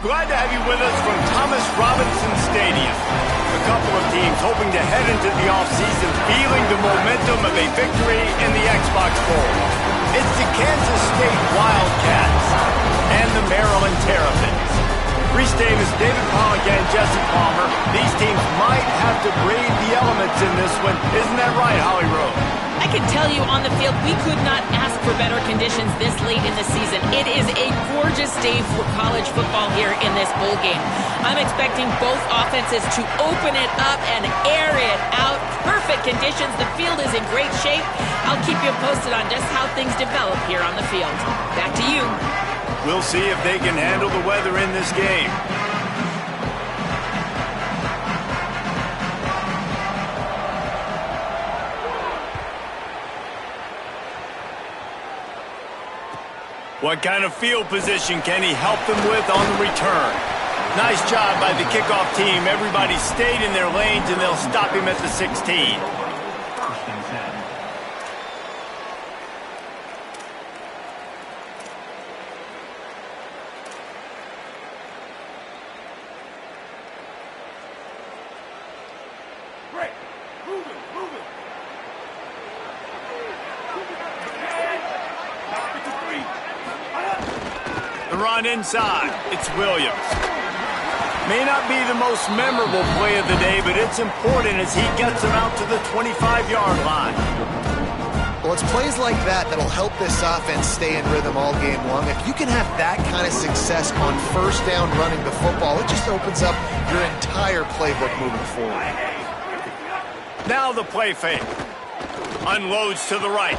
Glad to have you with us from Thomas Robinson Stadium. A couple of teams hoping to head into the offseason feeling the momentum of a victory in the Xbox Bowl. It's the Kansas State Wildcats and the Maryland Terrapins. Reese Davis, David Pollock, and Jesse Palmer. These teams might have to brave the elements in this one. Isn't that right, Holly Rowe? I can tell you on the field, we could not ask for better conditions this late in the season. It is a gorgeous day for college football here in this bowl game. I'm expecting both offenses to open it up and air it out. Perfect conditions. The field is in great shape. I'll keep you posted on just how things develop here on the field. Back to you. We'll see if they can handle the weather in this game. What kind of field position can he help them with on the return? Nice job by the kickoff team. Everybody stayed in their lanes, and they'll stop him at the 16. Run inside. It's Williams. May not be the most memorable play of the day, but it's important as he gets them out to the 25-yard line. Well, it's plays like that that'll help this offense stay in rhythm all game long. If you can have that kind of success on first down running the football, it just opens up your entire playbook moving forward. Now the play fake. Unloads to the right.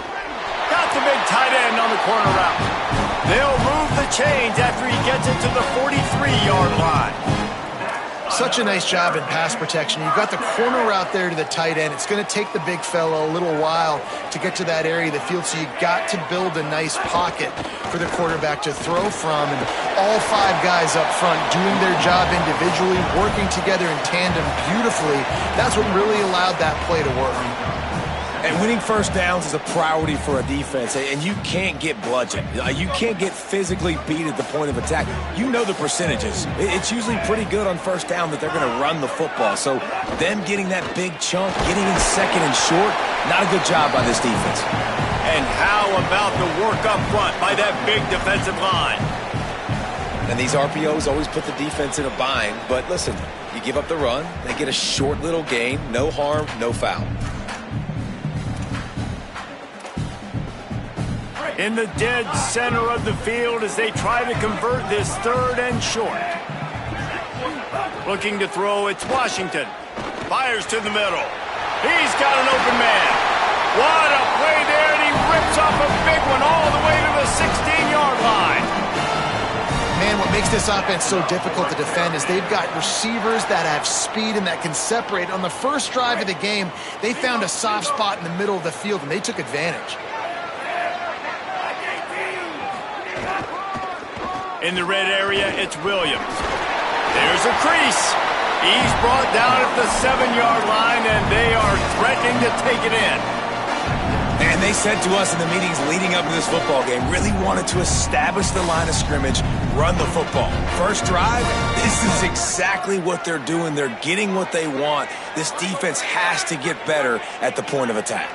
Got the big tight end on the corner route. They'll move the chains after he gets it to the 43-yard line. Such a nice job in pass protection. You've got the corner route there to the tight end. It's going to take the big fella a little while to get to that area of the field, so you got to build a nice pocket for the quarterback to throw from. And all five guys up front doing their job individually, working together in tandem beautifully. That's what really allowed that play to work. And winning first downs is a priority for a defense, and you can't get bludgeoned. You can't get physically beat at the point of attack. You know the percentages. It's usually pretty good on first down that they're going to run the football. So them getting that big chunk, getting in second and short, not a good job by this defense. And how about the work up front by that big defensive line? And these RPOs always put the defense in a bind. But listen, you give up the run, they get a short little gain, no harm, no foul. In the dead center of the field as they try to convert this third and short. Looking to throw, it's Washington. Fires to the middle. He's got an open man. What a play there, and he rips off a big one all the way to the 16-yard line. Man, what makes this offense so difficult to defend is they've got receivers that have speed and that can separate. On the first drive of the game, they found a soft spot in the middle of the field, and they took advantage. In the red area, it's Williams. There's a crease. He's brought down at the 7-yard line, and they are threatening to take it in. And they said to us in the meetings leading up to this football game, really wanted to establish the line of scrimmage, run the football. First drive, this is exactly what they're doing. They're getting what they want. This defense has to get better at the point of attack.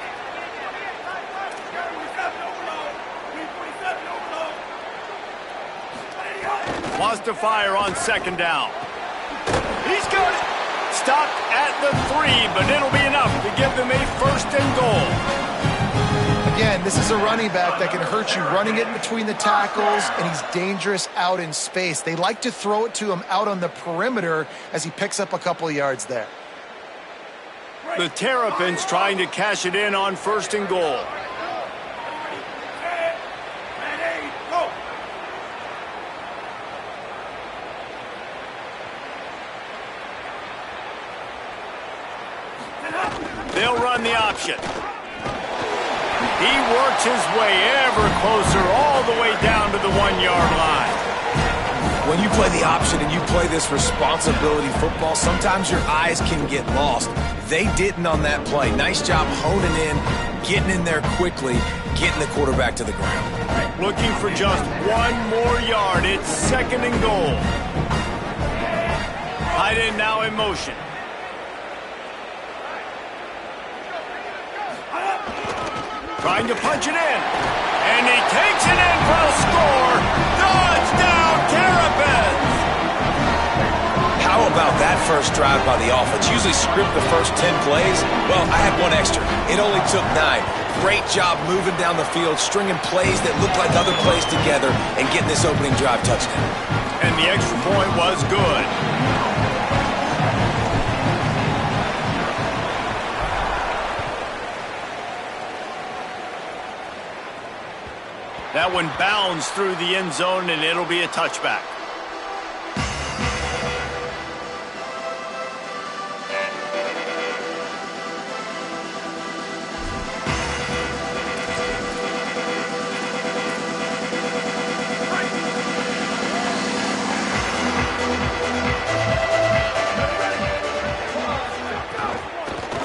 Wants to fire on second down. He's got it. Stopped at the 3, but it'll be enough to give them a first and goal. Again, this is a running back that can hurt you running it in between the tackles, and he's dangerous out in space. They like to throw it to him out on the perimeter as he picks up a couple of yards there. The Terrapins trying to cash it in on first and goal. They'll run the option. He works his way ever closer all the way down to the 1-yard line. When you play the option and you play this responsibility football, sometimes your eyes can get lost. They didn't on that play. Nice job honing in, getting in there quickly, getting the quarterback to the ground. Looking for just one more yard. It's second and goal. Tight end now in motion. Trying to punch it in. And he takes it in for a score. Touchdown, Terrapins! How about that first drive by the offense? Usually script the first 10 plays. Well, I had one extra. It only took 9. Great job moving down the field, stringing plays that look like other plays together, and getting this opening drive touchdown. And the extra point was good. That one bounds through the end zone, and it'll be a touchback.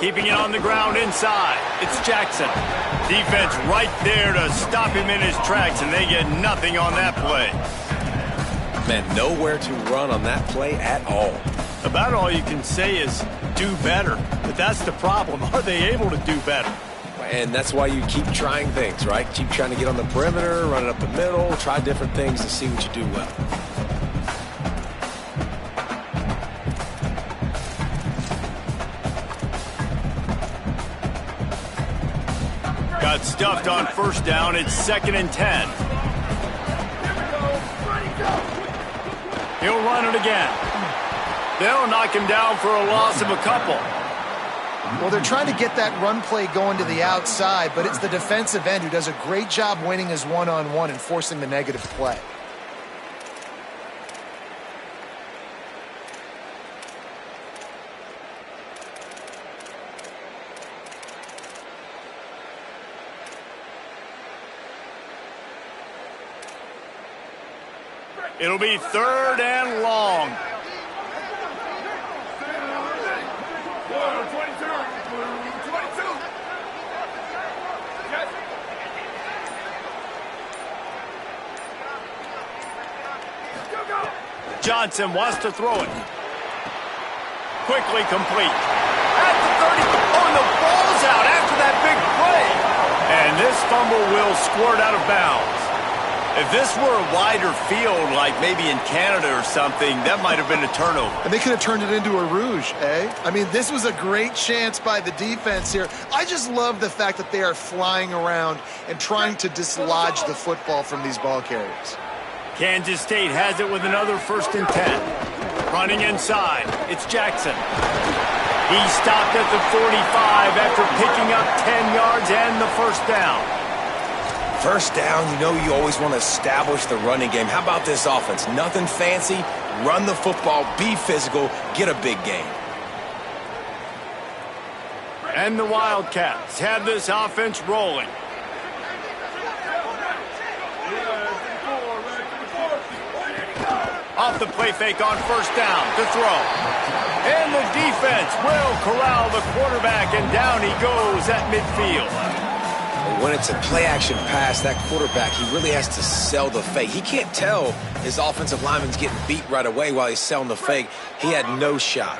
Keeping it on the ground inside. It's Jackson. Defense right there to stop him in his tracks, and they get nothing on that play. Man, nowhere to run on that play at all. About all you can say is do better. But that's the problem. Are they able to do better? And that's why you keep trying things, right? Keep trying to get on the perimeter, run it up the middle, try different things to see what you do well. Got stuffed on first down. It's 2nd and 10. He'll run it again. They'll knock him down for a loss of a couple. Well, they're trying to get that run play going to the outside, but it's the defensive end who does a great job winning his one-on-one and forcing the negative play. It'll be 3rd and long. Johnson wants to throw it. Quickly complete. At the 30. Oh, and the ball's out after that big play. And this fumble will squirt out of bounds. If this were a wider field, like maybe in Canada or something, that might have been a turnover. And they could have turned it into a rouge, eh? I mean, this was a great chance by the defense here. I just love the fact that they are flying around and trying to dislodge the football from these ball carriers. Kansas State has it with another 1st and 10. Running inside, it's Jackson. He stopped at the 45 after picking up 10 yards and the first down. First down, you know you always want to establish the running game. How about this offense? Nothing fancy. Run the football, be physical, get a big gain. And the Wildcats have this offense rolling. Off the play fake on first down to throw. And the defense will corral the quarterback, and down he goes at midfield. When it's a play-action pass, that quarterback, he really has to sell the fake. He can't tell his offensive lineman's getting beat right away while he's selling the fake. He had no shot.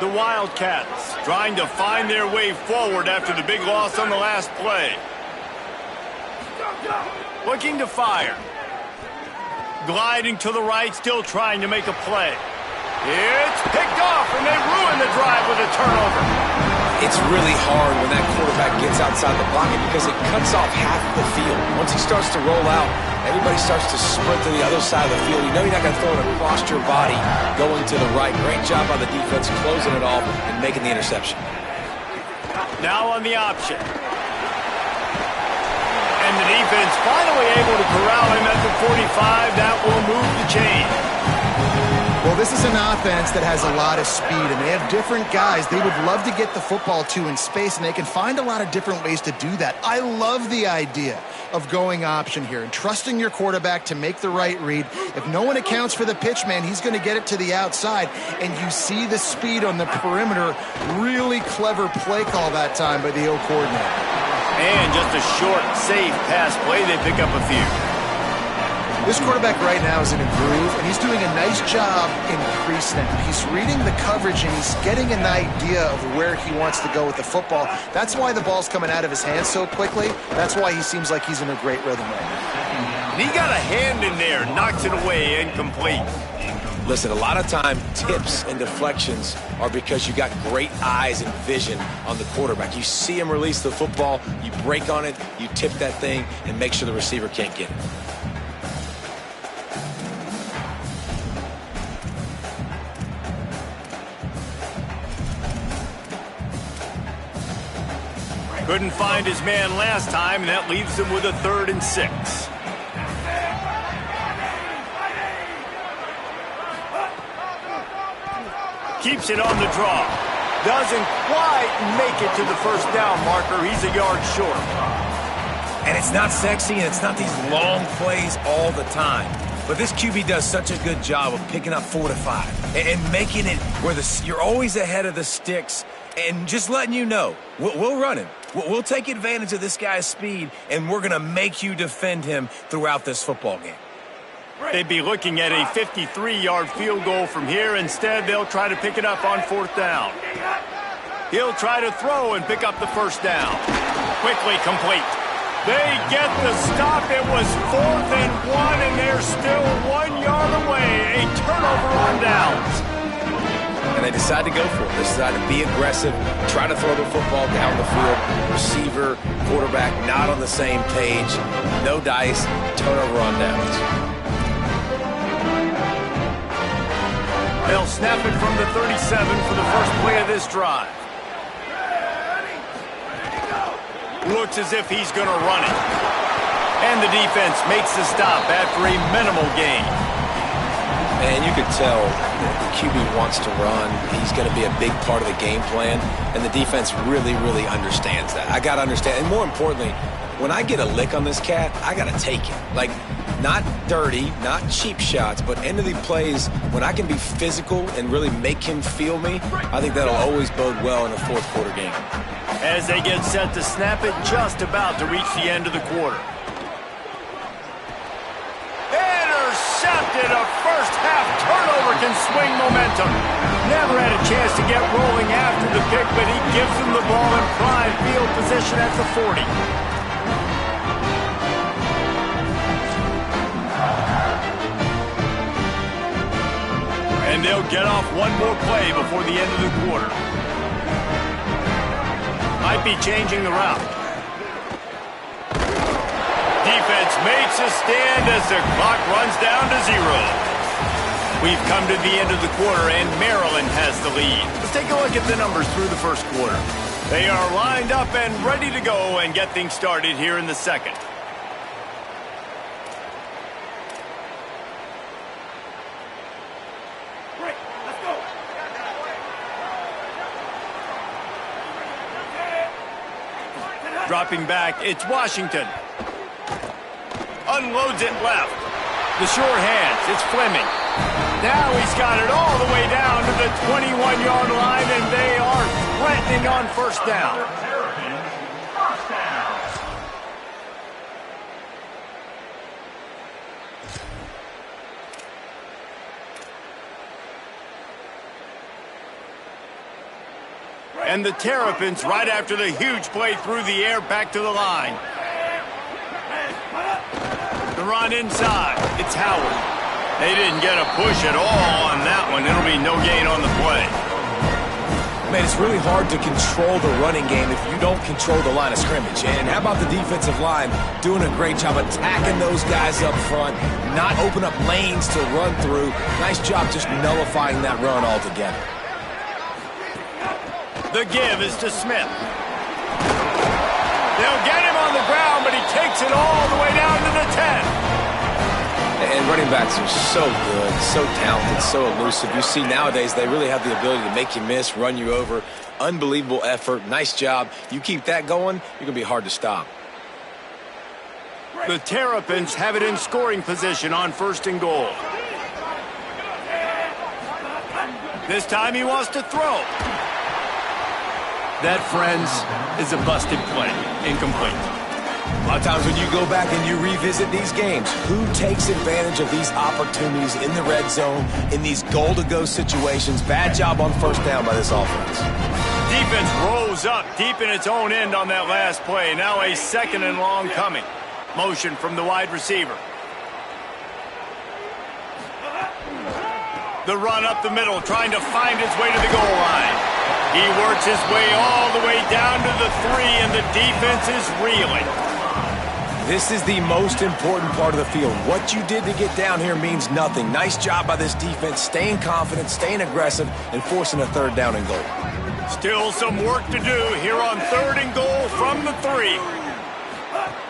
The Wildcats trying to find their way forward after the big loss on the last play. Looking to fire. Gliding to the right, still trying to make a play. It's picked off, and they ruin the drive with a turnover. It's really hard when that quarterback gets outside the pocket because it cuts off half of the field. Once he starts to roll out, everybody starts to sprint to the other side of the field. You know you're not going to throw it across your body going to the right. Great job by the defense closing it off and making the interception. Now on the option. And the defense finally able to corral him at the 45. That will move the chain. Well, this is an offense that has a lot of speed, and they have different guys they would love to get the football to in space, and they can find a lot of different ways to do that. I love the idea of going option here and trusting your quarterback to make the right read. If no one accounts for the pitch, man, he's going to get it to the outside, and you see the speed on the perimeter. Really clever play call that time by the O coordinator. And just a short, safe pass play, they pick up a few. This quarterback right now is in a groove, and he's doing a nice job in pre-snap. He's reading the coverage, and he's getting an idea of where he wants to go with the football. That's why the ball's coming out of his hands so quickly. That's why he seems like he's in a great rhythm right now. And he got a hand in there, knocks it away, incomplete. Listen, a lot of time, tips and deflections are because you got great eyes and vision on the quarterback. You see him release the football, you break on it, you tip that thing, and make sure the receiver can't get it. Couldn't find his man last time, and that leaves him with a 3rd and 6. Keeps it on the draw. Doesn't quite make it to the first down marker. He's a yard short. And it's not sexy, and it's not these long plays all the time. But this QB does such a good job of picking up 4 to 5 and making it where you're always ahead of the sticks and just letting you know, we'll run him. We'll take advantage of this guy's speed, and we're going to make you defend him throughout this football game. They'd be looking at a 53-yard field goal from here. Instead, they'll try to pick it up on 4th down. He'll try to throw and pick up the first down. Quickly complete. They get the stop. It was 4th and 1, and they're still 1 yard away. A turnover on downs. And they decide to go for it. They decide to be aggressive, try to throw the football down the field. Receiver, quarterback, not on the same page. No dice, turnover on downs. They'll snap it from the 37 for the first play of this drive. Looks as if he's going to run it. And the defense makes the stop after a minimal gain. And you could tell the QB wants to run. He's going to be a big part of the game plan. And the defense really, really understands that. I got to understand. And more importantly, when I get a lick on this cat, I got to take it. Like, not dirty, not cheap shots, but end of the plays, when I can be physical and really make him feel me, I think that'll always bode well in a 4th quarter game. As they get set to snap it, just about to reach the end of the quarter. Intercepted. A first-half turnover can swing momentum. Never had a chance to get rolling after the pick, but he gives them the ball in prime field position at the 40. And they'll get off one more play before the end of the quarter. Might be changing the route. Defense makes a stand as the clock runs down to 0. We've come to the end of the quarter, and Maryland has the lead. Let's take a look at the numbers through the first quarter. They are lined up and ready to go and get things started here in the second. Dropping back, it's Washington. Unloads it left. The sure hands, it's Fleming. Now he's got it all the way down to the 21-yard line, and they are threatening on first down. And the Terrapins, right after the huge play through the air, back to the line. The run inside. It's Howard. They didn't get a push at all on that one. It'll be no gain on the play. Man, it's really hard to control the running game if you don't control the line of scrimmage. And how about the defensive line doing a great job attacking those guys up front, not open up lanes to run through. Nice job just nullifying that run altogether. The give is to Smith. They'll get him on the ground, but he takes it all the way down to the 10. And running backs are so good, so talented, so elusive. You see nowadays they really have the ability to make you miss, run you over. Unbelievable effort. Nice job. You keep that going, you're going to be hard to stop. The Terrapins have it in scoring position on 1st and goal. This time he wants to throw. That, friends, is a busted play. Incomplete. A lot of times when you go back and you revisit these games, who takes advantage of these opportunities in the red zone, in these goal-to-go situations? Bad job on first down by this offense. Defense rose up deep in its own end on that last play. Now a 2nd and long coming. Motion from the wide receiver. The run up the middle, trying to find his way to the goal line. He works his way all the way down to the 3, and the defense is reeling. This is the most important part of the field. What you did to get down here means nothing. Nice job by this defense, staying confident, staying aggressive, and forcing a 3rd down and goal. Still some work to do here on 3rd and goal from the 3.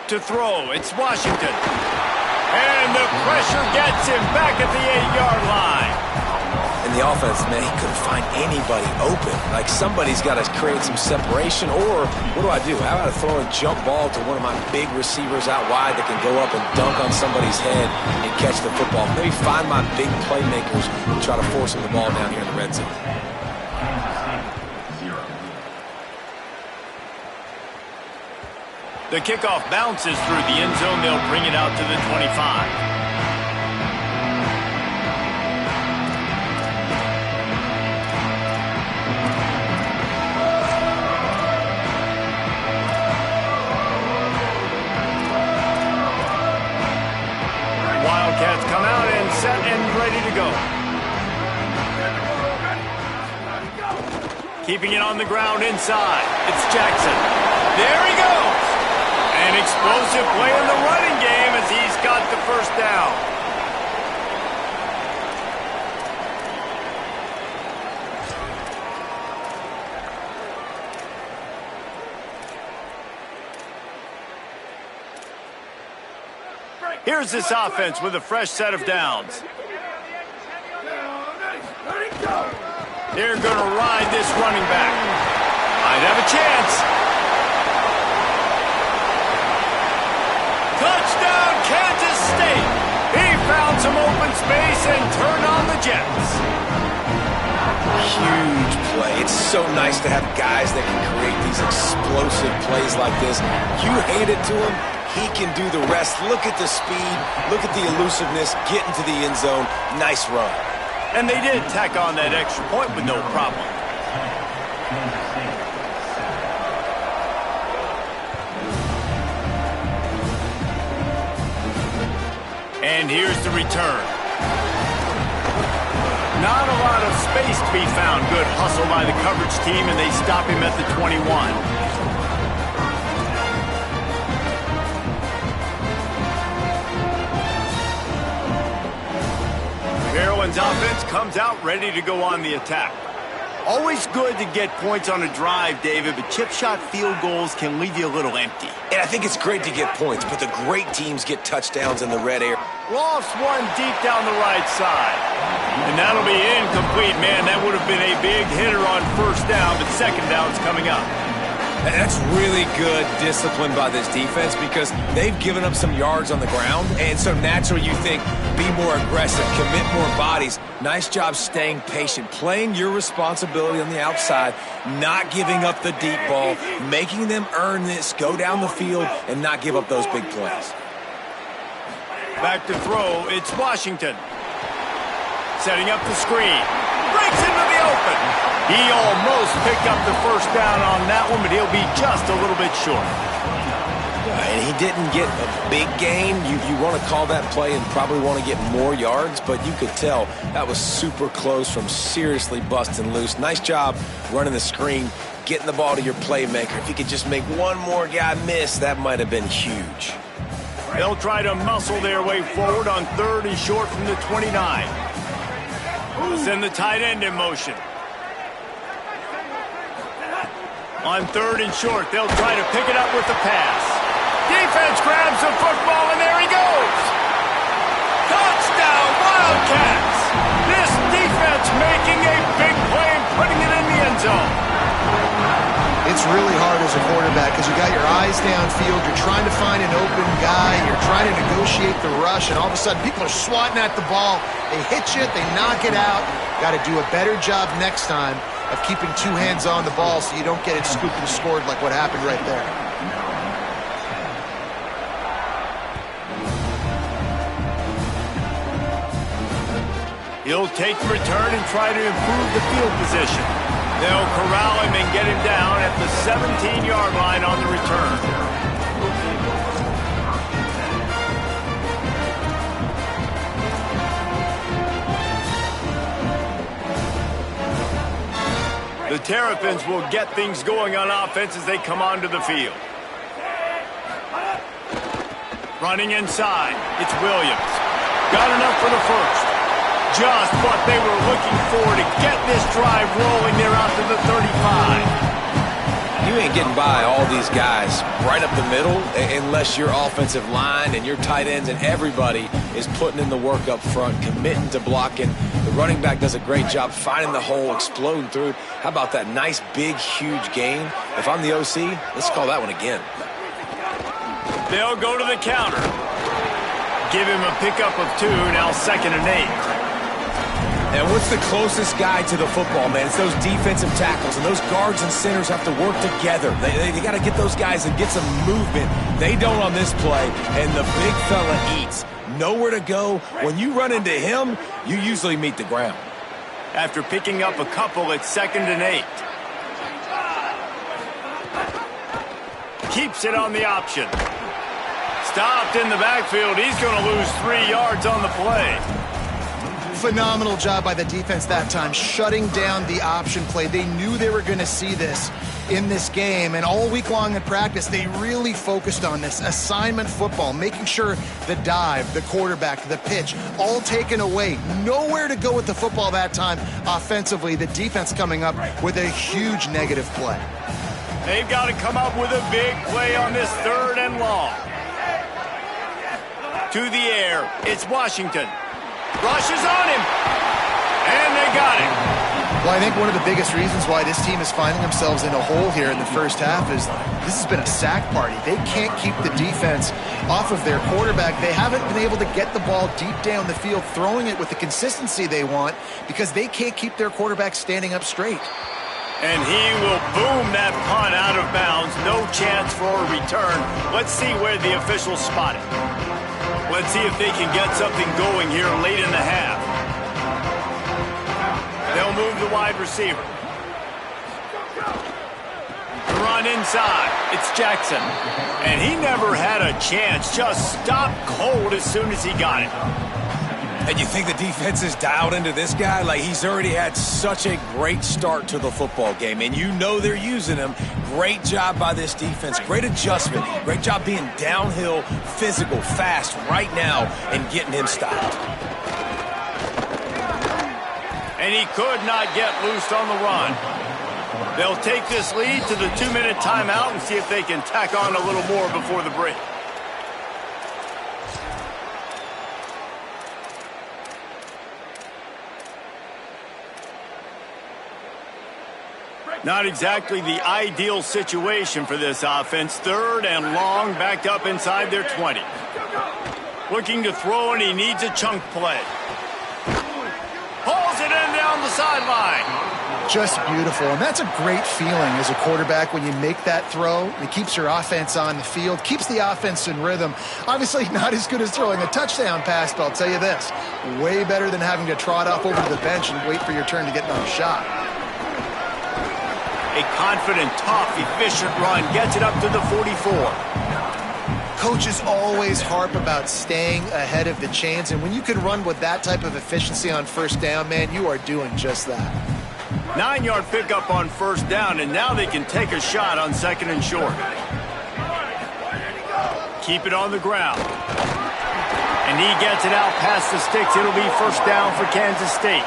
To throw, it's Washington. And the pressure gets him back at the 8-yard line. And the offense, man, he couldn't find anybody open. Like, somebody's got to create some separation. Or, what do? How about I throw a jump ball to one of my big receivers out wide that can go up and dunk on somebody's head and catch the football? Maybe find my big playmakers and try to force them the ball down here in the red zone. The kickoff bounces through the end zone. They'll bring it out to the 25. Wildcats come out and set and ready to go. Keeping it on the ground inside. It's Jackson. There he goes. An explosive play in the running game as he's got the first down. Here's this offense with a fresh set of downs. They're going to ride this running back. Might have a chance. Touchdown, Kansas State. He found some open space and turned on the Jets. Huge play. It's so nice to have guys that can create these explosive plays like this. You hand it to him, he can do the rest. Look at the speed. Look at the elusiveness. Get into the end zone. Nice run. And they did tack on that extra point with no problem. And here's the return. Not a lot of space to be found. Good hustle by the coverage team, and they stop him at the 21. Maryland's offense comes out ready to go on the attack. Always good to get points on a drive, David, but chip shot field goals can leave you a little empty. And I think it's great to get points, but the great teams get touchdowns in the red area. Lost one deep down the right side. And that'll be incomplete, man. That would have been a big hitter on first down, but second down's coming up. And that's really good discipline by this defense because they've given up some yards on the ground, and so naturally you think, be more aggressive, commit more bodies. Nice job staying patient, playing your responsibility on the outside, not giving up the deep ball, making them earn this, go down the field, and not give up those big plays. Back to throw, it's Washington. Setting up the screen. Breaks into the open. He almost picked up the first down on that one, but he'll be just a little bit short. And he didn't get a big gain. You want to call that play and probably want to get more yards, but you could tell that was super close from seriously busting loose. Nice job running the screen, getting the ball to your playmaker. If he could just make one more guy miss, that might have been huge. They'll try to muscle their way forward on third and short from the 29. Send the tight end in motion. On third and short, they'll try to pick it up with the pass. Defense grabs the football, and there he goes. Touchdown, Wildcats. This defense making a big play and putting it in the end zone. It's really hard as a quarterback because you got your eyes downfield. You're trying to find an open guy. You're trying to negotiate the rush, and all of a sudden people are swatting at the ball. They hit you. They knock it out. Got to do a better job next time of keeping two hands on the ball so you don't get it scooped and scored like what happened right there. He'll take the return and try to improve the field position. They'll corral him and get him down at the 17-yard line on the return. The Terrapins will get things going on offense as they come onto the field. Running inside, it's Williams. Got enough for the first. Just what they were looking for to get this drive rolling there out to the 35. You ain't getting by all these guys right up the middle unless your offensive line and your tight ends and everybody is putting in the work up front, committing to blocking. The running back does a great job finding the hole, exploding through it. How about that nice, big, huge gain? If I'm the OC, let's call that one again. They'll go to the counter. Give him a pickup of 2, now 2nd and 8. And what's the closest guy to the football, man? It's those defensive tackles, and those guards and centers have to work together. They got to get those guys and get some movement. They don't on this play, and the big fella eats. Nowhere to go. When you run into him, you usually meet the ground. After picking up a couple, it's 2nd and 8. Keeps it on the option. Stopped in the backfield. He's going to lose 3 yards on the play. Phenomenal job by the defense that time, shutting down the option play. They knew they were going to see this in this game, and all week long in practice, they really focused on this assignment football, making sure the dive, the quarterback, the pitch, all taken away. Nowhere to go with the football that time offensively. The defense coming up with a huge negative play. They've got to come up with a big play on this 3rd and long. To the air, it's Washington. Rushes on him, and they got him. Well, I think one of the biggest reasons why this team is finding themselves in a hole here in the first half is this has been a sack party. They can't keep the defense off of their quarterback. They haven't been able to get the ball deep down the field, throwing it with the consistency they want because they can't keep their quarterback standing up straight. And he will boom that punt out of bounds. No chance for a return. Let's see where the officials spot it. Let's see if they can get something going here late in the half. They'll move the wide receiver. The run inside. It's Jackson. And he never had a chance. Just stopped cold as soon as he got it. And you think the defense is dialed into this guy? Like, he's already had such a great start to the football game, and you know they're using him. Great job by this defense. Great adjustment. Great job being downhill, physical, fast right now and getting him stopped. And he could not get loose on the run. They'll take this lead to the 2-minute timeout and see if they can tack on a little more before the break. Not exactly the ideal situation for this offense. 3rd and long, backed up inside their 20. Looking to throw, and he needs a chunk play. Pulls it in down the sideline. Just beautiful, and that's a great feeling as a quarterback when you make that throw. It keeps your offense on the field, keeps the offense in rhythm. Obviously not as good as throwing a touchdown pass, but I'll tell you this, way better than having to trot off over to the bench and wait for your turn to get another shot. A confident, tough, efficient run gets it up to the 44. Coaches always harp about staying ahead of the chains, and when you can run with that type of efficiency on 1st down, man, you are doing just that. 9-yard pickup on 1st down, and now they can take a shot on 2nd and short. Keep it on the ground. And he gets it out past the sticks. It'll be 1st down for Kansas State.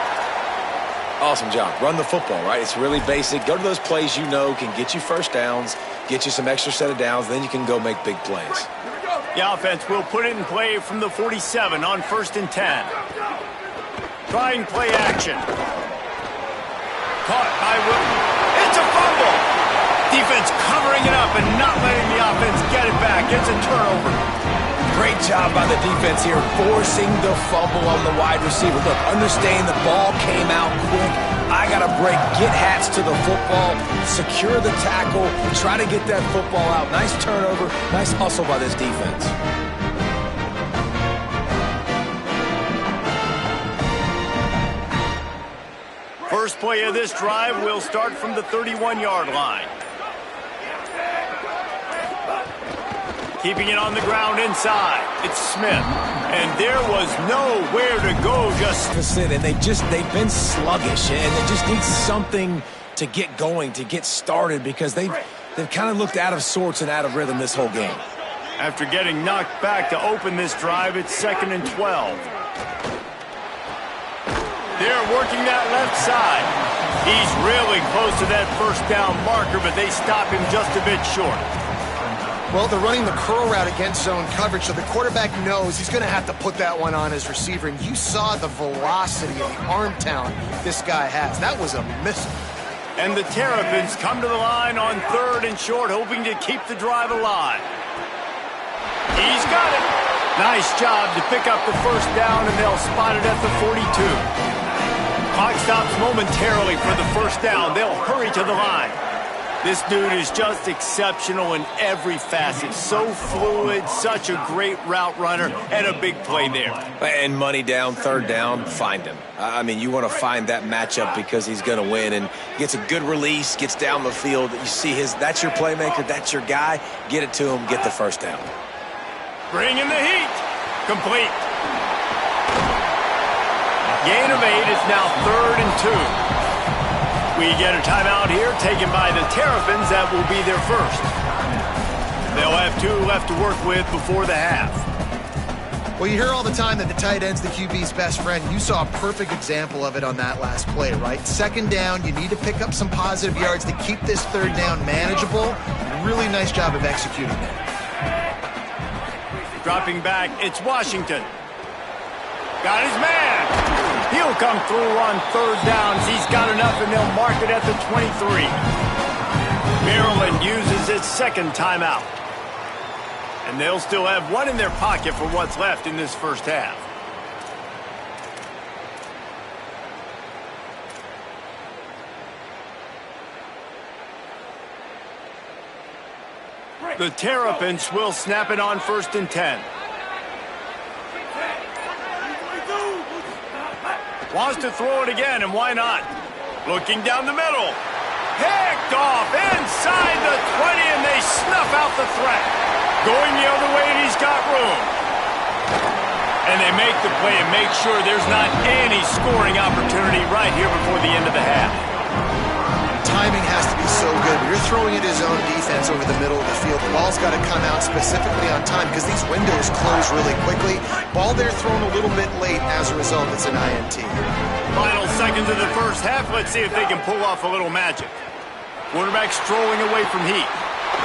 Awesome job. Run the football, right? It's really basic. Go to those plays you know can get you 1st downs, get you some extra set of downs, then you can go make big plays. The offense will put it in play from the 47 on 1st and 10. Trying play action. Caught by Wilton. It's a fumble. Defense covering it up and not letting the offense get it back. It's a turnover. Great job by the defense here, forcing the fumble on the wide receiver. Look, understand the ball came out quick. I got to break, get hats to the football, secure the tackle, try to get that football out. Nice turnover, nice hustle by this defense. First play of this drive will start from the 31-yard line. Keeping it on the ground inside. It's Smith. And there was nowhere to go. And they've been sluggish, and they just need something to get going, to get started, because they've kind of looked out of sorts and out of rhythm this whole game. After getting knocked back to open this drive, it's 2nd and 12. They're working that left side. He's really close to that first down marker, but they stop him just a bit short. Well, they're running the curl route against zone coverage, so the quarterback knows he's going to have to put that one on his receiver. And you saw the velocity and the arm talent this guy has. That was a missile. And the Terrapins come to the line on 3rd and short, hoping to keep the drive alive. He's got it. Nice job to pick up the first down, and they'll spot it at the 42. Clock stops momentarily for the first down. They'll hurry to the line. This dude is just exceptional in every facet. So fluid, such a great route runner, and a big play there. And money down, 3rd down, find him. I mean, you want to find that matchup because he's going to win, and gets a good release, gets down the field. You see that's your playmaker, that's your guy. Get it to him, get the first down. Bring in the heat. Complete. Gain of 8 is now 3rd and 2. We get a timeout here taken by the Terrapins. That will be their first. They'll have 2 left to work with before the half. Well, you hear all the time that the tight end's the QB's best friend. You saw a perfect example of it on that last play, right? 2nd down, you need to pick up some positive yards to keep this 3rd down manageable. Really nice job of executing that. Dropping back, it's Washington. Got his man. He'll come through on 3rd downs. He's got enough, and they'll mark it at the 23. Maryland uses its 2nd timeout. And they'll still have 1 in their pocket for what's left in this first half. The Terrapins will snap it on 1st and 10. Wants to throw it again, and why not? Looking down the middle. Picked off inside the 20, and they snuff out the threat. Going the other way, and he's got room. And they make the play and make sure there's not any scoring opportunity right here before the end of the half. Timing has to be so good. You're throwing at his own defense over the middle of the field. The ball's got to come out specifically on time because these windows close really quickly. Ball there thrown a little bit late. As a result, it's an INT. Final seconds of the first half. Let's see if they can pull off a little magic. Quarterback strolling away from heat.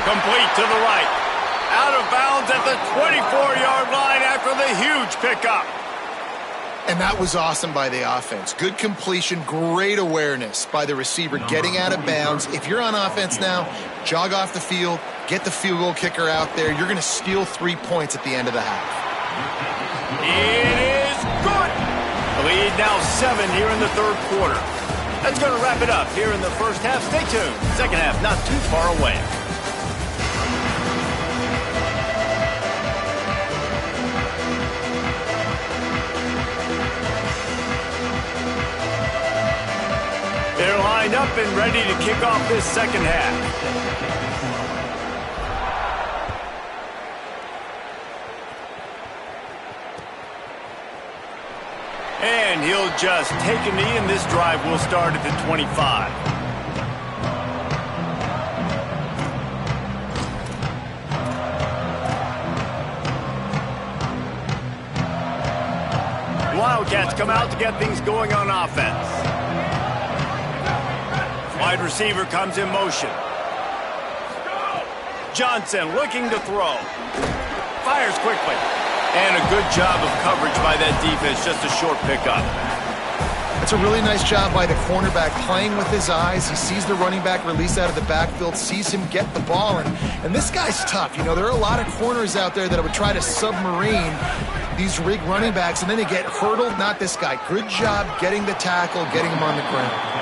Complete to the right. Out of bounds at the 24-yard line after the huge pickup. And that was awesome by the offense. Good completion, great awareness by the receiver getting out of bounds. If you're on offense now, jog off the field, get the field goal kicker out there. You're going to steal 3 points at the end of the half. It is good. The lead now 7 here in the 3rd quarter. That's going to wrap it up here in the first half. Stay tuned. 2nd half not too far away. They're lined up and ready to kick off this 2nd half. And he'll just take a knee, and this drive will start at the 25. The Wildcats come out to get things going on offense. Wide receiver comes in motion. Johnson looking to throw. Fires quickly. And a good job of coverage by that defense. Just a short pickup. That's a really nice job by the cornerback, playing with his eyes. He sees the running back release out of the backfield, sees him get the ball. And this guy's tough. You know, there are a lot of corners out there that would try to submarine these rig running backs, and then they get hurdled. Not this guy. Good job getting the tackle, getting him on the ground.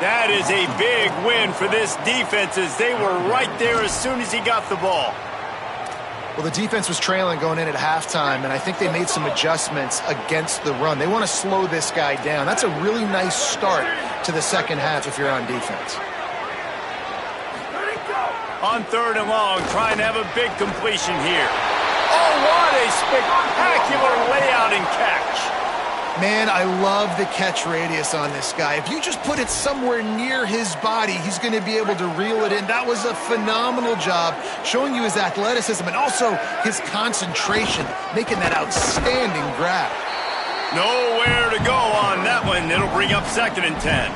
That is a big win for this defense, as they were right there as soon as he got the ball. Well, the defense was trailing going in at halftime, and I think they made some adjustments against the run. They want to slow this guy down. That's a really nice start to the second half if you're on defense. On 3rd and long, trying to have a big completion here. Oh, what a spectacular layout and catch. Man, I love the catch radius on this guy. If you just put it somewhere near his body, he's going to be able to reel it in. That was a phenomenal job, showing you his athleticism and also his concentration, making that outstanding grab. Nowhere to go on that one. It'll bring up 2nd and 10.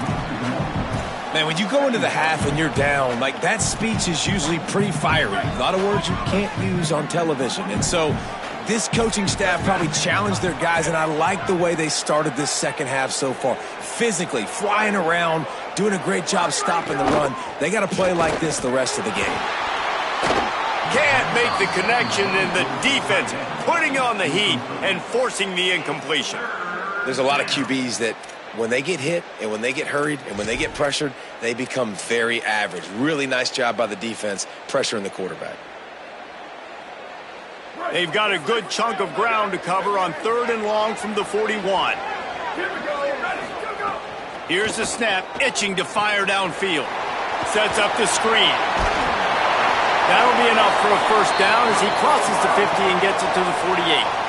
Man, when you go into the half and you're down, like, that speech is usually pretty fiery. A lot of words you can't use on television. And so this coaching staff probably challenged their guys, and I like the way they started this second half so far. Physically, flying around, doing a great job stopping the run. They got to play like this the rest of the game. Can't make the connection, and the defense putting on the heat and forcing the incompletion. There's a lot of QBs that when they get hit and when they get hurried and when they get pressured, they become very average. Really nice job by the defense pressuring the quarterback. They've got a good chunk of ground to cover on 3rd and long from the 41. Here's the snap, itching to fire downfield. Sets up the screen. That'll be enough for a first down as he crosses the 50 and gets it to the 48.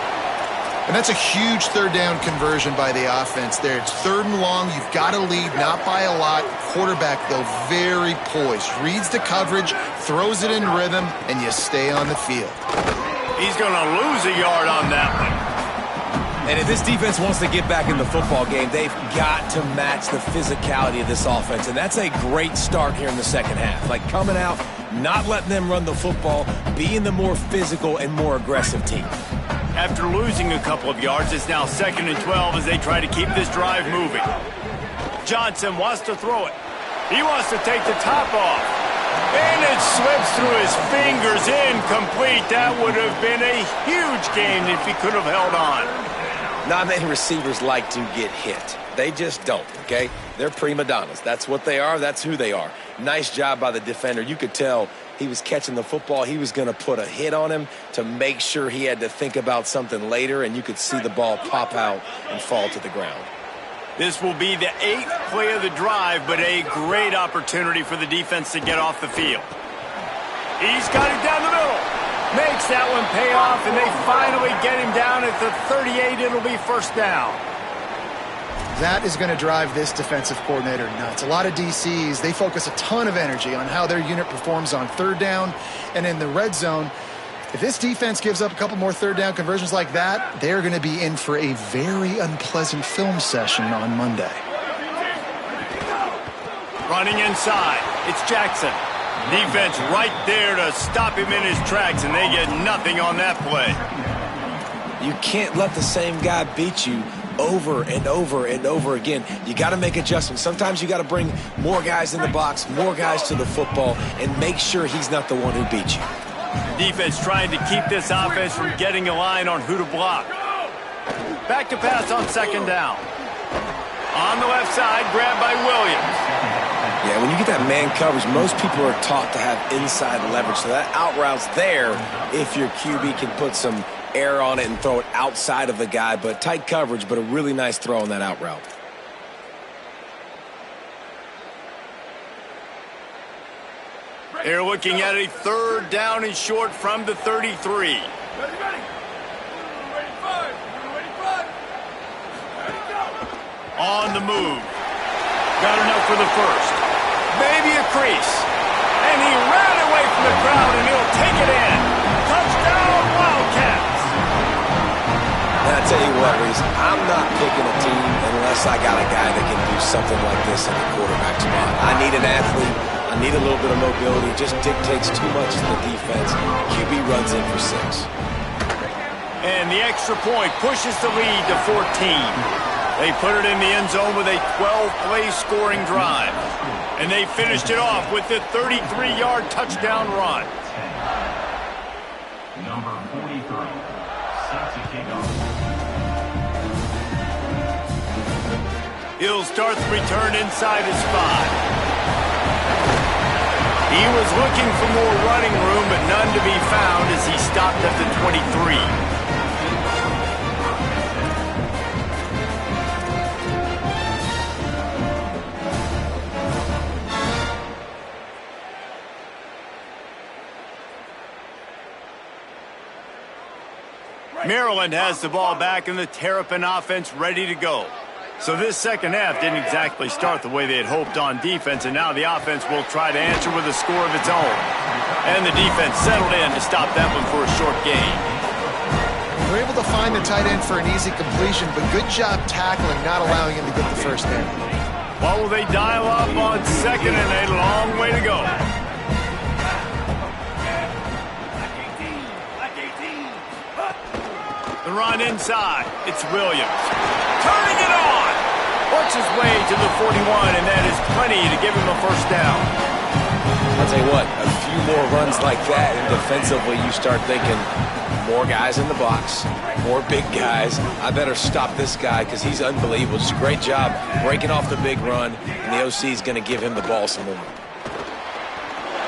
And that's a huge 3rd down conversion by the offense there. It's 3rd and long. You've got to lead, not by a lot. Quarterback, though, very poised. Reads the coverage, throws it in rhythm, and you stay on the field. He's going to lose a yard on that one. And if this defense wants to get back in the football game, they've got to match the physicality of this offense. And that's a great start here in the second half. Like, coming out, not letting them run the football, being the more physical and more aggressive team. After losing a couple of yards, it's now 2nd and 12 as they try to keep this drive moving. Johnson wants to throw it. He wants to take the top off. And it slips through his fingers, incomplete. That would have been a huge gain if he could have held on. Not many receivers like to get hit. They just don't, okay? They're prima donnas. That's what they are. That's who they are. Nice job by the defender. You could tell he was catching the football. He was going to put a hit on him to make sure he had to think about something later, and you could see the ball pop out and fall to the ground. This will be the 8th play of the drive, but a great opportunity for the defense to get off the field. He's got it down the middle. Makes that one pay off, and they finally get him down at the 38. It'll be first down. That is going to drive this defensive coordinator nuts. A lot of DCs, they focus a ton of energy on how their unit performs on 3rd down and in the red zone. If this defense gives up a couple more 3rd down conversions like that, they're going to be in for a very unpleasant film session on Monday. Running inside, it's Jackson. Defense right there to stop him in his tracks, and they get nothing on that play. You can't let the same guy beat you over and over and over again. You got to make adjustments. Sometimes you got to bring more guys in the box, more guys to the football, and make sure he's not the one who beat you. Defense trying to keep this offense from getting a line on who to block. Back to pass on 2nd down. On the left side, grabbed by Williams. Yeah, when you get that man coverage, most people are taught to have inside leverage. So that out route's there if your QB can put some air on it and throw it outside of the guy. But tight coverage, but a really nice throw on that out route. They're looking at a 3rd down and short from the 33. On the move. Got enough for the first. Maybe a crease. And he ran away from the crowd, and he'll take it in. Touchdown, Wildcats. And I tell you what, Reese, I'm not picking a team unless I got a guy that can do something like this in the quarterback spot. I need an athlete. I need a little bit of mobility. It just dictates too much to the defense. QB runs in for 6. And the extra point pushes the lead to 14. They put it in the end zone with a 12-play scoring drive. And they finished it off with the 33-yard touchdown run. Number 43, set to kick off. He'll start the return inside his 5. He was looking for more running room, but none to be found as he stopped at the 23. Maryland has the ball back and the Terrapin offense ready to go. So this second half didn't exactly start the way they had hoped on defense, and now the offense will try to answer with a score of its own. And the defense settled in to stop that one for a short gain. They're able to find the tight end for an easy completion, but good job tackling, not allowing him to get the first down. What will they dial up on second and a long way to go? The run inside. It's Williams. Turning it on. Works his way to the 41, and that is plenty to give him a first down. I'll tell you what, a few more runs like that, and defensively you start thinking more guys in the box, more big guys. I better stop this guy because he's unbelievable. Just a great job breaking off the big run, and the OC is going to give him the ball some more.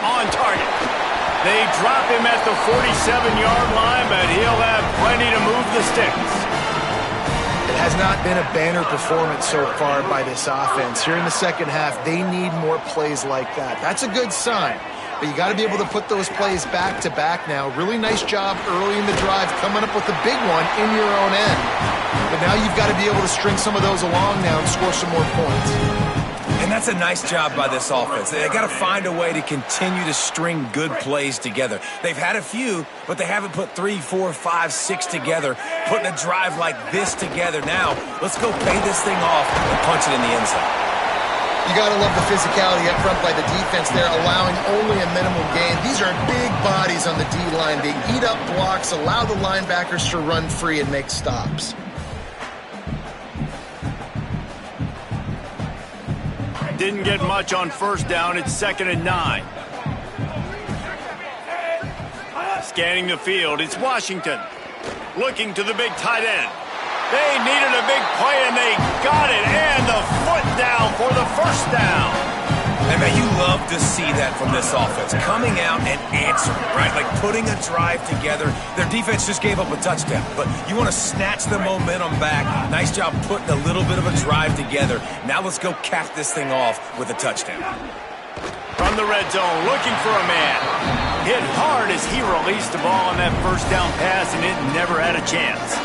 On target. They drop him at the 47-yard line, but he'll have plenty to move the sticks. It has not been a banner performance so far by this offense. Here in the second half, they need more plays like that. That's a good sign, but you got to be able to put those plays back to back now. Really nice job early in the drive coming up with the big one in your own end. But now you've got to be able to string some of those along now and score some more points. And that's a nice job by this offense. They got to find a way to continue to string good plays together. They've had a few, but they haven't put 3, 4, 5, 6 together, putting a drive like this together. Now, let's go pay this thing off and punch it in the end zone. You got to love the physicality up front by the defense there, allowing only a minimum gain. These are big bodies on the D-line. They eat up blocks, allow the linebackers to run free and make stops. Didn't get much on first down. It's 2nd and 9. Scanning the field, it's Washington. Looking to the big tight end. They needed a big play, and they got it. And the foot down for the first down. And man, you love to see that from this offense. Coming out and answering, right? Like putting a drive together. Their defense just gave up a touchdown, but you want to snatch the momentum back. Nice job putting a little bit of a drive together. Now let's go cap this thing off with a touchdown. From the red zone, looking for a man. Hit hard as he released the ball on that first down pass, and it never had a chance.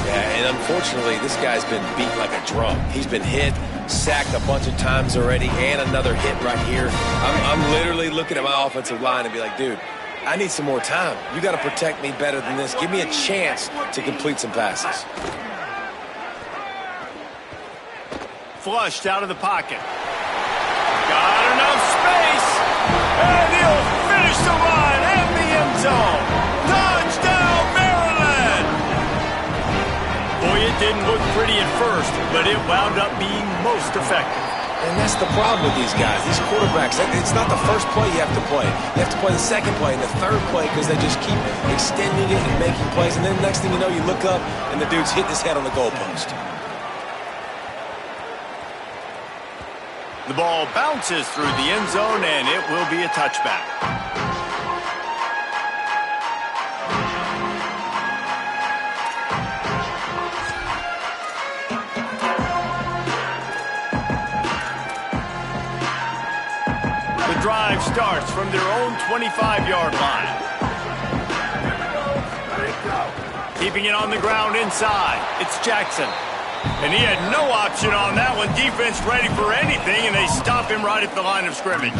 Yeah, and unfortunately, this guy's been beat like a drum. He's been hit, sacked a bunch of times already, and another hit right here. I'm literally looking at my offensive line and be like, dude, I need some more time. You got to protect me better than this. Give me a chance to complete some passes. Flushed out of the pocket. Got enough space, and he'll finish the run in the end zone. Touchdown, Maryland! Boy, it didn't look pretty at first, but it wound up being most effective. And that's the problem with these guys, these quarterbacks. It's not the first play you have to play. You have to play the second play and the third play because they just keep extending it and making plays. And then next thing you know, you look up and the dude's hitting his head on the goalpost. The ball bounces through the end zone, and it will be a touchback. The drive starts from their own 25-yard line. Keeping it on the ground inside, it's Jackson. And he had no option on that one. Defense ready for anything, and they stop him right at the line of scrimmage.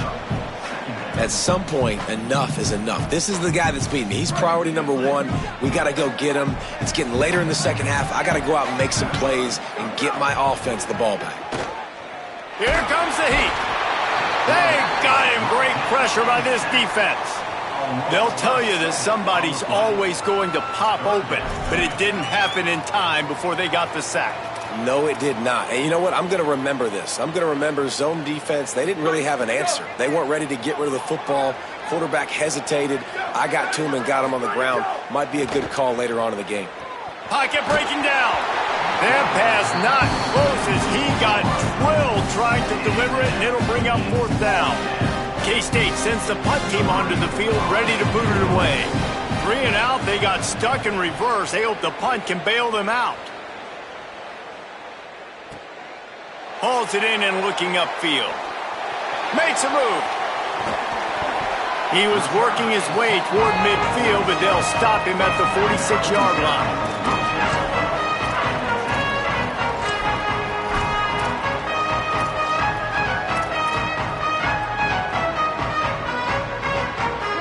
At some point, enough is enough. This is the guy that's beating me. He's priority number one. We got to go get him. It's getting later in the second half. I got to go out and make some plays and get my offense the ball back. Here comes the heat. They got him. Great pressure by this defense. They'll tell you that somebody's always going to pop open, but it didn't happen in time before they got the sack. No, it did not. And you know what? I'm going to remember this. I'm going to remember zone defense. They didn't really have an answer. They weren't ready to get rid of the football. Quarterback hesitated. I got to him and got him on the ground. Might be a good call later on in the game. Pocket breaking down. That pass not close as he got drilled trying to deliver it, and it'll bring up fourth down. K-State sends the punt team onto the field, ready to boot it away. 3 and out, they got stuck in reverse. They hope the punt can bail them out. Hauls it in and looking upfield. Makes a move. He was working his way toward midfield, but they'll stop him at the 46-yard line.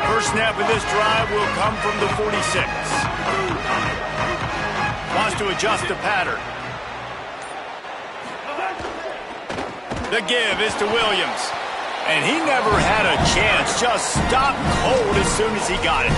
First snap of this drive will come from the 46. Wants to adjust the pattern. The give is to Williams. And he never had a chance. Just stopped cold as soon as he got it.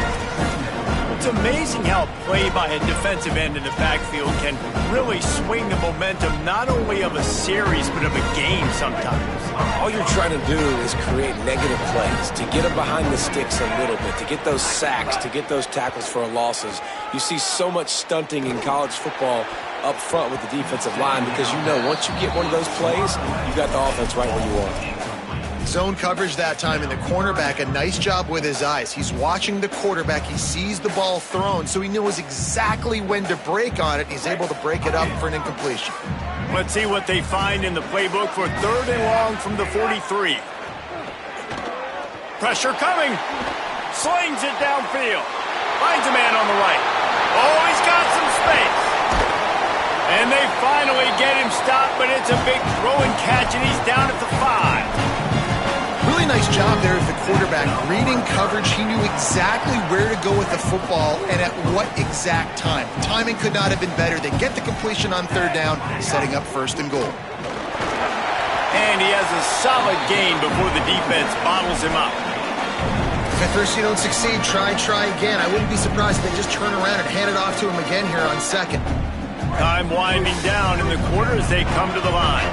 It's amazing how play by a defensive end in the backfield can really swing the momentum not only of a series but of a game sometimes. All you're trying to do is create negative plays, to get them behind the sticks a little bit, to get those sacks, to get those tackles for losses. You see so much stunting in college football up front with the defensive line because you know once you get one of those plays, you got the offense right where you want it. Zone coverage that time, and the cornerback, a nice job with his eyes. He's watching the quarterback. He sees the ball thrown, so he knows exactly when to break on it. He's able to break it up for an incompletion. Let's see what they find in the playbook for 3rd and long from the 43. Pressure coming. Slings it downfield. Finds a man on the right. Oh, he's got some space. And they finally get him stopped, but it's a big throw and catch, and he's down at the 5. Really nice job there of the quarterback. Reading coverage, he knew exactly where to go with the football and at what exact time. Timing could not have been better. They get the completion on 3rd down, setting up 1st and goal. And he has a solid gain before the defense bottles him up. If at first you don't succeed, try again. I wouldn't be surprised if they just turn around and hand it off to him again here on 2nd. Time winding down in the quarter as they come to the line.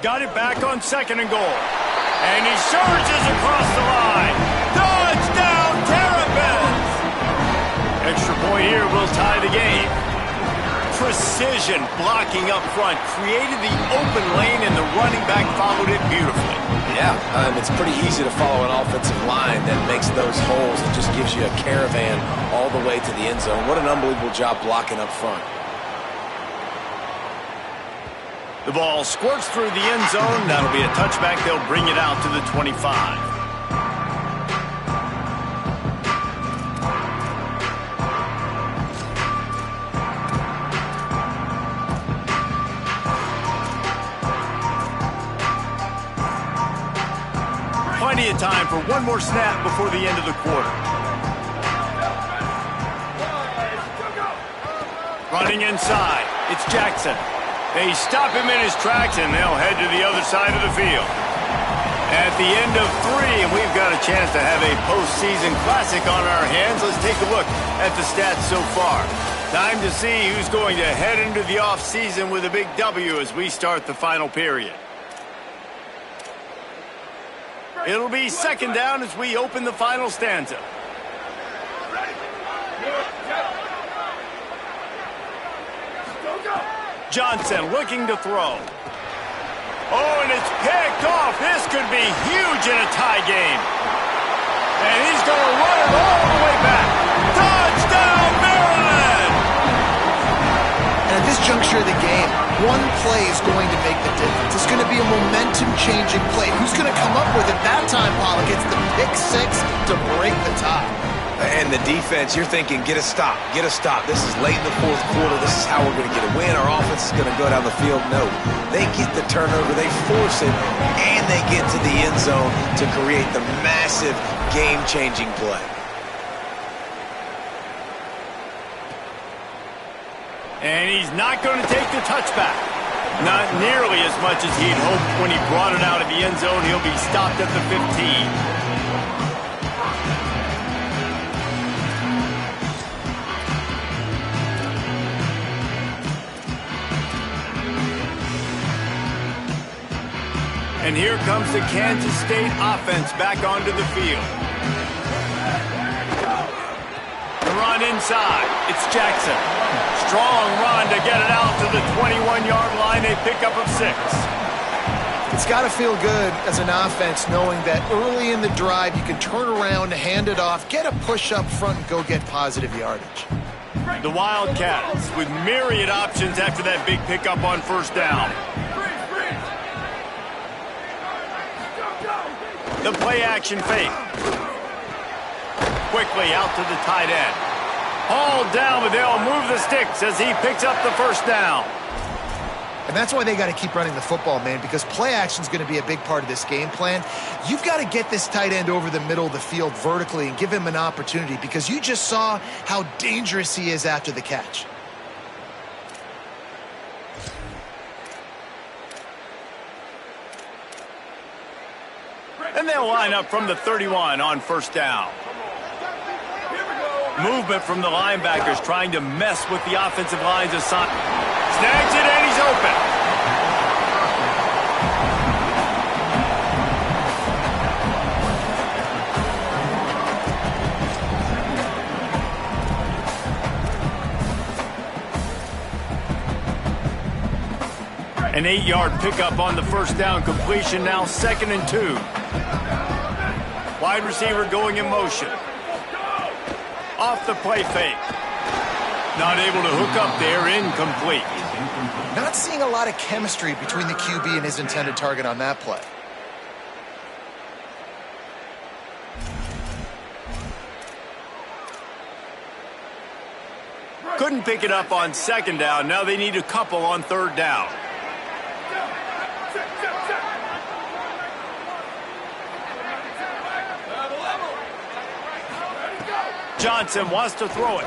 Got it back on 2nd and goal. And he surges across the line. Touchdown, Terrapins! Extra point here will tie the game. Precision blocking up front created the open lane, and the running back followed it beautifully. Yeah, it's pretty easy to follow an offensive line that makes those holes and just gives you a caravan all the way to the end zone. What an unbelievable job blocking up front. The ball squirts through the end zone. That'll be a touchback. They'll bring it out to the 25. Plenty of time for one more snap before the end of the quarter. Running inside, it's Jackson. They stop him in his tracks, and they'll head to the other side of the field. At the end of 3, and we've got a chance to have a postseason classic on our hands. Let's take a look at the stats so far. Time to see who's going to head into the offseason with a big W as we start the final period. It'll be 2nd down as we open the final stanza. Johnson looking to throw. Oh, and it's picked off. This could be huge in a tie game. And he's going to run it all the way back. Touchdown, Maryland! And at this juncture of the game, one play is going to make the difference. It's going to be a momentum-changing play. Who's going to come up with it that time, Pollock? It's the pick 6 to break the tie. And the defense, you're thinking, get a stop, get a stop. This is late in the 4th quarter. This is how we're going to get a win. Our offense is going to go down the field. No, they get the turnover, they force it, and they get to the end zone to create the massive game-changing play. And he's not going to take the touchback. Not nearly as much as he'd hoped when he brought it out of the end zone. He'll be stopped at the 15. And here comes the Kansas State offense back onto the field. The run inside. It's Jackson. strong run to get it out to the 21-yard line. A pickup of 6. It's got to feel good as an offense knowing that early in the drive you can turn around, hand it off, get a push up front, and go get positive yardage. The Wildcats with myriad options after that big pickup on first down. The play action fake. Quickly out to the tight end. Hauled down, but they'll move the sticks as he picks up the first down. And that's why they got to keep running the football, man, because play action is going to be a big part of this game plan. You've got to get this tight end over the middle of the field vertically and give him an opportunity, because you just saw how dangerous he is after the catch. And they'll line up from the 31 on first down. Movement from the linebackers trying to mess with the offensive line's assignment. Snags it and he's open. An 8-yard pickup on the first down completion, now 2nd and 2. Wide receiver going in motion. Off the play fake. Not able to hook up there, incomplete. Not seeing a lot of chemistry between the QB and his intended target on that play. Couldn't pick it up on 2nd down. Now they need a couple on 3rd down. Johnson wants to throw it.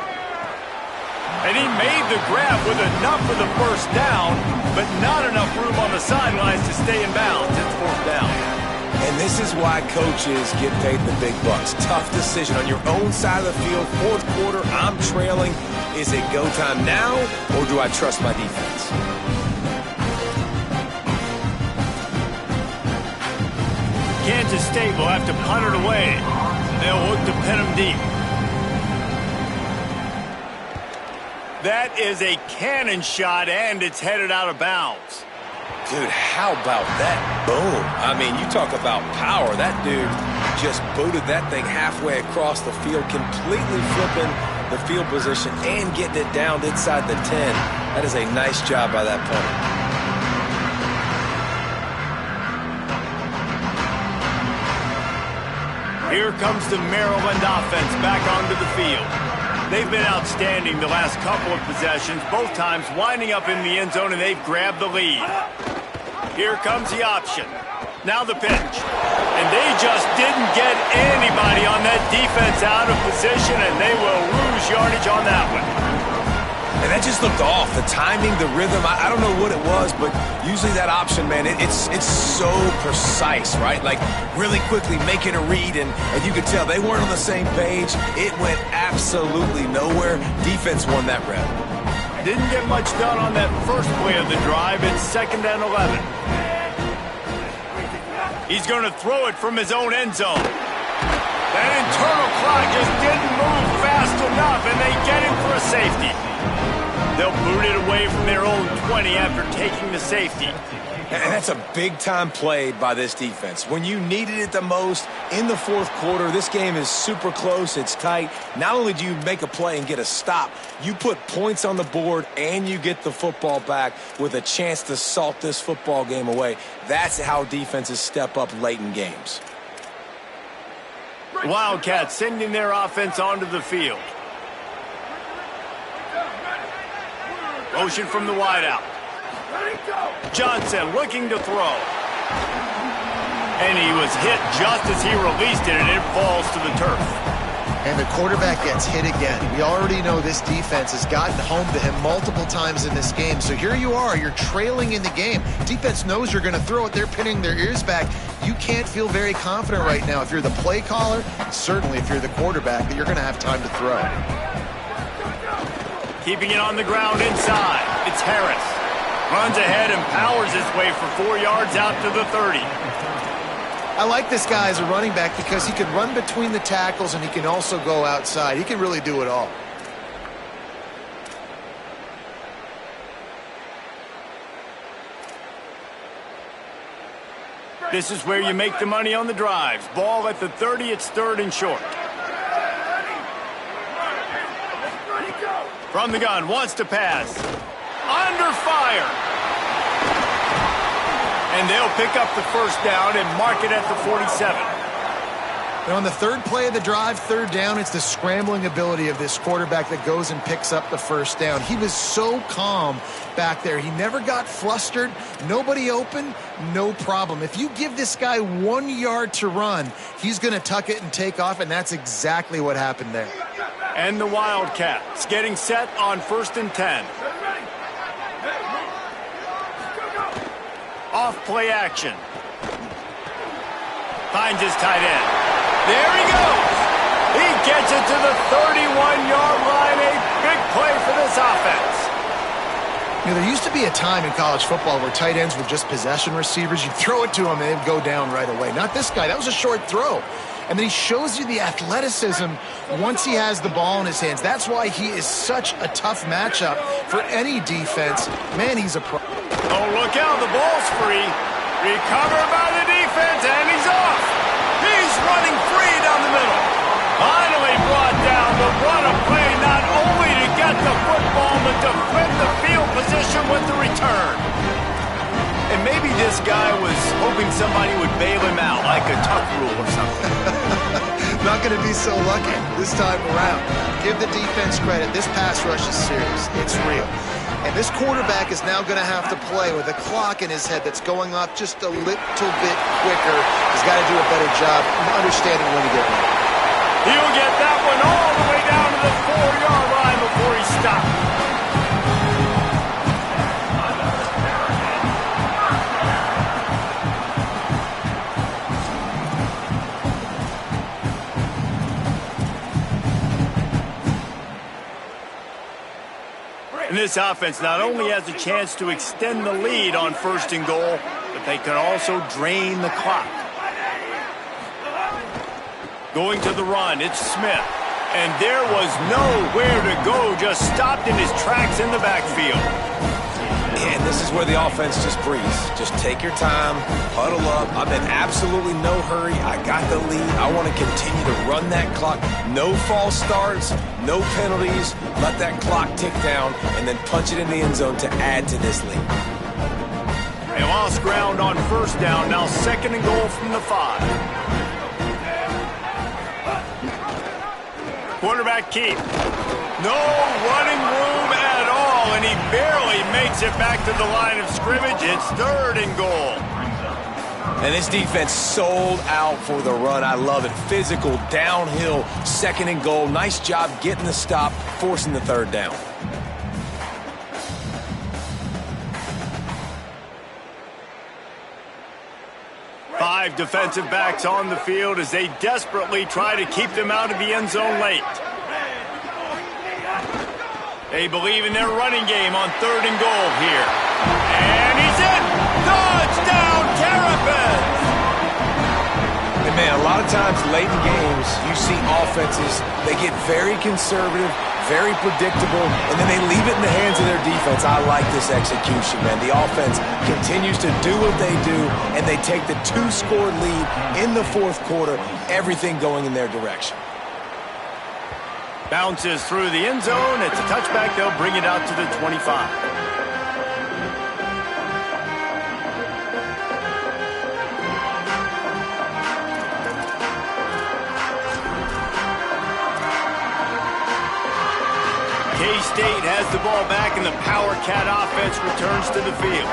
And he made the grab with enough for the first down, but not enough room on the sidelines to stay in bounds. It's 4th down. And this is why coaches get paid the big bucks. Tough decision on your own side of the field. 4th quarter, I'm trailing. Is it go time now, or do I trust my defense? Kansas State will have to punt it away. They'll look to pin him deep. That is a cannon shot, and it's headed out of bounds. Dude, how about that? Boom. I mean, you talk about power. That dude just booted that thing halfway across the field, completely flipping the field position and getting it down inside the 10. That is a nice job by that punter. Here comes the Maryland offense back onto the field. They've been outstanding the last couple of possessions, both times winding up in the end zone, and they've grabbed the lead. Here comes the option. Now the pitch. And they just didn't get anybody on that defense out of position, and they will lose yardage on that one. And that just looked off. The timing, the rhythm, I don't know what it was, but usually that option, man, it's so precise, right? Like, really quickly making a read, and you could tell they weren't on the same page. It went absolutely nowhere. Defense won that round. Didn't get much done on that first play of the drive. It's 2nd and 11. He's going to throw it from his own end zone. That internal clock just didn't move fast enough, and they get him for a safety. They'll boot it away from their own 20 after taking the safety. And that's a big-time play by this defense. When you needed it the most in the 4th quarter, this game is super close, it's tight. Not only do you make a play and get a stop, you put points on the board and you get the football back with a chance to salt this football game away. That's how defenses step up late in games. Wildcats sending their offense onto the field. Motion from the wideout. Johnson looking to throw. And he was hit just as he released it, and it falls to the turf. And the quarterback gets hit again. We already know this defense has gotten home to him multiple times in this game. So here you are, you're trailing in the game. Defense knows you're going to throw it. They're pinning their ears back. You can't feel very confident right now if you're the play caller, certainly if you're the quarterback, that you're going to have time to throw. Keeping it on the ground inside. It's Harris. Runs ahead and powers his way for 4 yards out to the 30. I like this guy as a running back because he can run between the tackles and he can also go outside. He can really do it all. This is where you make the money on the drives. Ball at the 30, it's 3rd and short. From the gun, wants to pass. Under fire. And they'll pick up the 1st down and mark it at the 47. And on the 3rd play of the drive, 3rd down, it's the scrambling ability of this quarterback that goes and picks up the 1st down. He was so calm back there. He never got flustered. Nobody open, no problem. If you give this guy 1 yard to run, he's going to tuck it and take off, and that's exactly what happened there. And the Wildcats getting set on 1st and 10. Off play action. Finds his tight end. There he goes. He gets it to the 31-yard line. A big play for this offense. You know, there used to be a time in college football where tight ends were just possession receivers. You throw it to them and they'd go down right away. Not this guy. That was a short throw. And then he shows you the athleticism once he has the ball in his hands. That's why he is such a tough matchup for any defense. Man, he's a pro. Oh, look out. The ball's free. Recovered by the defense, and he's off. He's running free down the middle. Finally brought down, but what a play, not only to get the football, but to flip the field position with the return. And maybe this guy was hoping somebody would bail him out, like a tuck rule or something. Not going to be so lucky this time around. Give the defense credit. This pass rush is serious. It's real. And this quarterback is now going to have to play with a clock in his head that's going off just a little bit quicker. He's got to do a better job understanding when to get ready. He'll get that one all the way down to the 4-yard line before he stops. And this offense not only has a chance to extend the lead on 1st and goal, but they can also drain the clock. Going to the run, it's Smith. And there was nowhere to go, just stopped in his tracks in the backfield. And this is where the offense just breathes. Just take your time, huddle up. I'm in absolutely no hurry. I got the lead. I want to continue to run that clock. No false starts, no penalties. Let that clock tick down and then punch it in the end zone to add to this lead. They lost ground on 1st down. Now 2nd and goal from the 5. Quarterback keep. No running room at all, and he barely makes it back to the line of scrimmage. It's 3rd and goal. And this defense sold out for the run. I love it. Physical, downhill, 2nd and goal. Nice job getting the stop, forcing the 3rd down. Five defensive backs on the field as they desperately try to keep them out of the end zone late. They believe in their running game on 3rd and goal here. And he's in! Touchdown, Terrapins! And man, a lot of times late in games, you see offenses, they get very conservative, very predictable, and then they leave it in the hands of their defense. I like this execution, man. The offense continues to do what they do, and they take the 2-score lead in the 4th quarter, everything going in their direction. Bounces through the end zone. It's a touchback. They'll bring it out to the 25. K-State has the ball back, and the Power Cat offense returns to the field.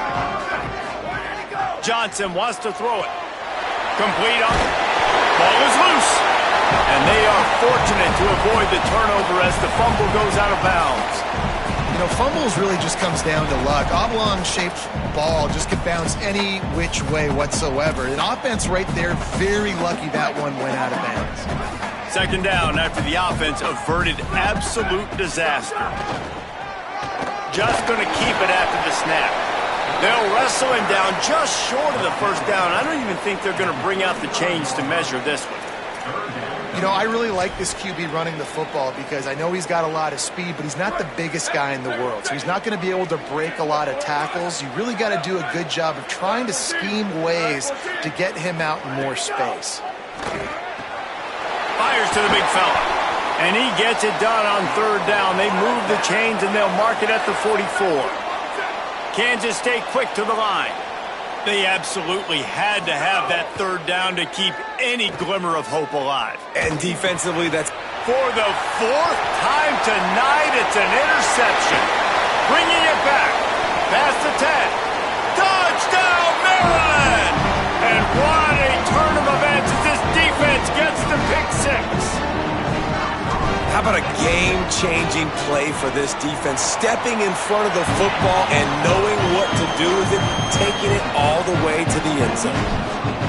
Johnson wants to throw it. Complete on. Ball is loose. And they are fortunate to avoid the turnover as the fumble goes out of bounds. You know, fumbles really just comes down to luck. Oblong-shaped ball just could bounce any which way whatsoever. An offense right there, very lucky that one went out of bounds. 2nd down after the offense averted absolute disaster. Just going to keep it after the snap. They'll wrestle him down just short of the 1st down. I don't even think they're going to bring out the chains to measure this one. You know, I really like this QB running the football because I know he's got a lot of speed, but he's not the biggest guy in the world. So he's not going to be able to break a lot of tackles. You really got to do a good job of trying to scheme ways to get him out in more space. Fires to the big fella. And he gets it done on third down. They move the chains and they'll mark it at the 44. Kansas stay quick to the line. They absolutely had to have that third down to keep any glimmer of hope alive. And defensively, that's... For the fourth time tonight, it's an interception. Bringing it back. Past the 10. Touchdown, Maryland! And what a turn of events as this defense gets the pick six. How about a game-changing play for this defense? Stepping in front of the football and knowing what to do with it, taking it all the way to the end zone.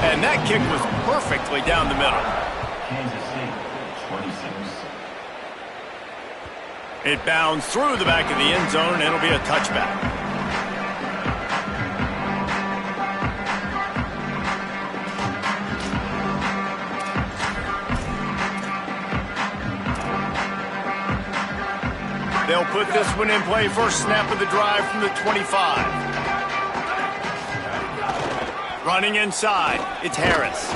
And that kick was perfectly down the middle. Kansas City, 26. It bounds through the back of the end zone, and it'll be a touchback. They'll put this one in play. First snap of the drive from the 25. Running inside, it's Harris.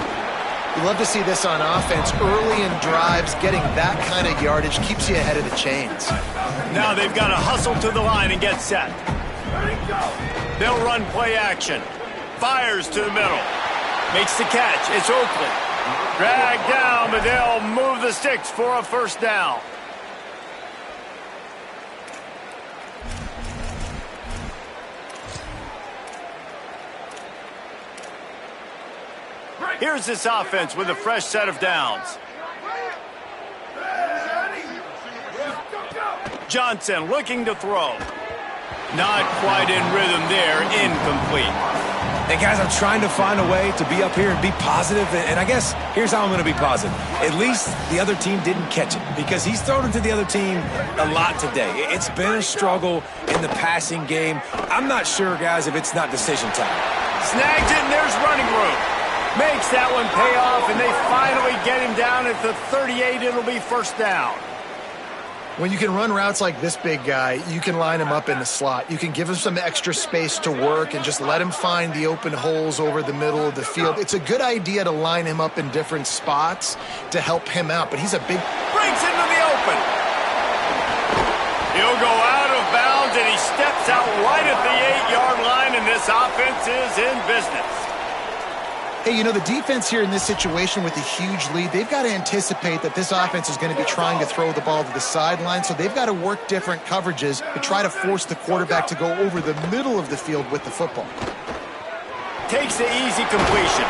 You love to see this on offense. Early in drives, getting that kind of yardage keeps you ahead of the chains. Now they've got to hustle to the line and get set. They'll run play action. Fires to the middle. Makes the catch. It's Oakley. Dragged down, but they'll move the sticks for a first down. Here's this offense with a fresh set of downs. Johnson looking to throw. Not quite in rhythm there, incomplete. Hey, guys, I'm trying to find a way to be up here and be positive, and I guess here's how I'm going to be positive. At least the other team didn't catch it because he's thrown it to the other team a lot today. It's been a struggle in the passing game. I'm not sure, guys, if it's not decision time. Snags it, and there's running room. Makes that one pay off, and they finally get him down at the 38. It'll be first down. When you can run routes like this big guy, you can line him up in the slot. You can give him some extra space to work and just let him find the open holes over the middle of the field. It's a good idea to line him up in different spots to help him out, but he's a big... Brings into the open. He'll go out of bounds, and he steps out right at the 8-yard line, and this offense is in business. Hey, you know, the defense here in this situation with a huge lead, they've got to anticipate that this offense is going to be trying to throw the ball to the sideline, so they've got to work different coverages to try to force the quarterback to go over the middle of the field with the football. Takes the easy completion.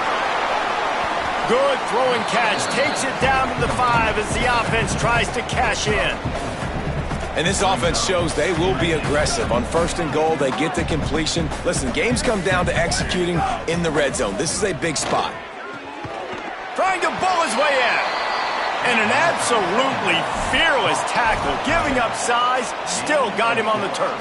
Good throwing catch. Takes it down to the 5 as the offense tries to cash in. And this offense shows they will be aggressive. On first and goal, they get the completion. Listen, games come down to executing in the red zone. This is a big spot. Trying to bull his way in. And an absolutely fearless tackle. Giving up size, still got him on the turf.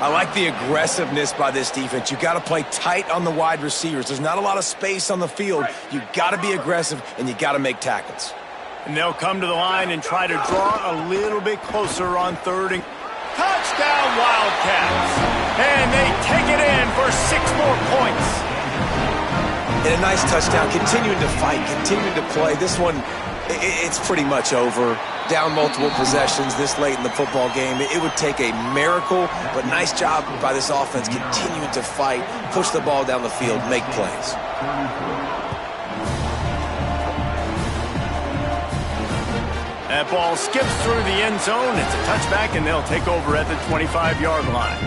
I like the aggressiveness by this defense. You got to play tight on the wide receivers. There's not a lot of space on the field. You got to be aggressive, and you got to make tackles. And they'll come to the line and try to draw a little bit closer on third. And touchdown, Wildcats. And they take it in for 6 more points. And a nice touchdown, continuing to fight, continuing to play. This one, it's pretty much over. Down multiple possessions this late in the football game. It would take a miracle, but nice job by this offense continuing to fight, push the ball down the field, make plays. That ball skips through the end zone. It's a touchback, and they'll take over at the 25-yard line.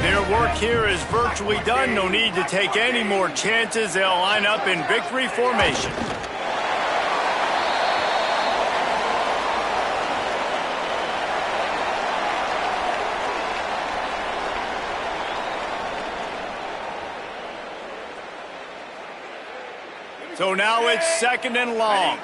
Their work here is virtually done. No need to take any more chances. They'll line up in victory formation. So now it's second and long.